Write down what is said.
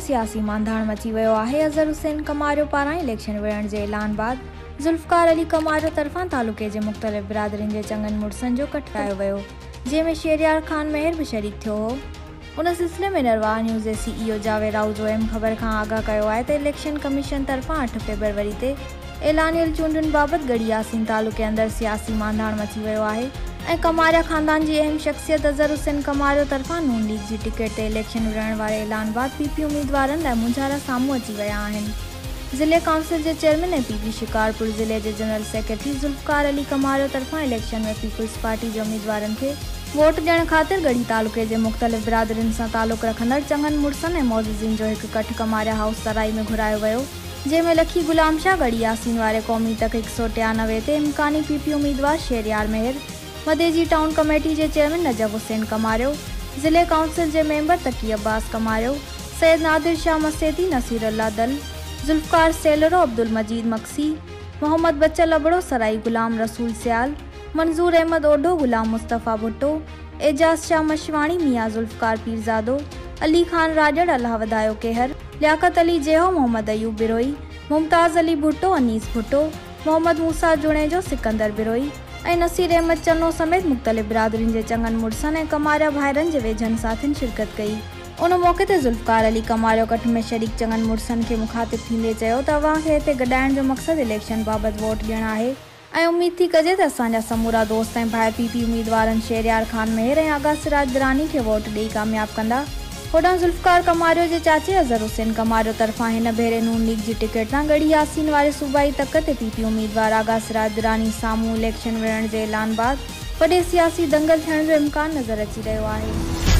सियासी मांधाण मची वियो आहे। अज़हर हुसैन कमारियो पारां इलेक्शन विढ़ण जे ऐलान बाद ज़ुल्फ़िकार अली कमारियो तरफ़ां तालुक़े जे मुख़्तलिफ़ बिरादरियुनि जे चङनि मुड़सनि जो कठु ठाहियो वियो, जंहिंमें शहरयार खान मेहर बि शरीक थियो हो। उन सिलसिले में निर्वाह न्यूज़ जे CEO जावेद राउज़ो अहम ख़बर खां आगाह कयो आहे त इलेक्शन कमीशन तरफ़ां 8 फ़रवरी ते ऐलानियल चूंडुनि बाबति गढ़ी यासीन तालुक़े अंदरि सियासी मांधाण मची वियो आहे ऐं कमारिया ख़ानदान जी अहम शख़्सियत अज़हर हुसैन कमारियो तरफ़ां नून लीग जी टिकट ते इलेक्शन विढ़ण वारे ऐलान बाद PP उम्मीदवारनि लाइ मुंझारा साम्हूं अची विया आहिनि। ज़िले काउंसिल जे चेयरमैन ऐं PP शिकारपुर ज़िले जे जनरल सेक्रेटरी ज़ुल्फ़िकार अली कमारियो तरफ़ां इलेक्शन में पीपुल्स पार्टी जे उम्मीदवारनि खे वोट ॾियण ख़ातिर गढ़ी तालुक़े जे मुख़्तलिफ़ बिरादरियुनि सां तालुक़ रखंदड़ चङनि मुड़सनि ऐं मौज़ूज़िन जो हिकु कठु कमारिया हाउस सराई में घुरायो वियो, जंहिंमें लखी गुलाम शाह गढ़ी यासीन वारे क़ौमी तक 193 ते इम्कानी PP उम्मीदवार शहरयार मेहर, मदेजी टाउन कमेटी जे चेयरमैन नजब हुसैन कमारियो, ज़िले काउंसिल जे मेंबर तकी अब्बास कमारियो, सैयद नादिर शाह मसेती, नसीर अल्लाह दल, ज़ुल्फ़िकार सेलरो, अब्दुल मजीद मक्सी, मोहम्मद बच्चल अबड़ो, सराई गुलाम रसूल सियाल, मंजूर अहमद ओढो, गुलाम मुस्तफ़ा भुट्टो, एजाज शाह मशवाणी, मियाँ ज़ुल्फ़िकार पीरज़ादो, अली खान राजड़, अल्लाह वधायो केहर, लियाकत अली जेहो, मोहम्मद अयूब बिरोई, मुमताज़ अली भुट्टो, अनीस भुट्टो, मोहम्मद मूसा जुणेजो, सिकंदर बिरोई ऐं नसीर अहमद चन्नो समेत मुख़्तलिफ़ बिरादरियुनि जे चङनि मुड़सनि ऐं कमारिया भाइरनि जे वेझनि साथियुनि शिरकत कई। उन मौक़े ते ज़ुल्फ़िकार अली कमारियो कठ में शरीक चङनि मुड़सनि खे मुख़ातिब थींदे चयो त अव्हांखे हिते गॾाइण जो मक़सदु इलेक्शन बाबति वोट ॾियणु आहे ऐं उमीद थी कजे त असांजा समूरा दोस्त ऐं भाई PP उम्मीदवारनि शहरयार खान मेहर ऐं आगा सिराज दुरानी खे वोट ॾेई कामयाबु कंदा। होॾां ज़ुल्फ़िकार कमारियो जे चाचे अज़हर हुसैन कमारियो तरफ़ां हिन भेरे नून लीग जी टिकट तां गढ़ी यासीन वारे सूबाई तक ते PP उम्मीदवार आगा सिराज दुरानी साम्हूं इलेक्शन विढ़ण जे ऐलान बाद वॾे सियासी दंगल थियण जो इम्कान नज़र अची रहियो आहे।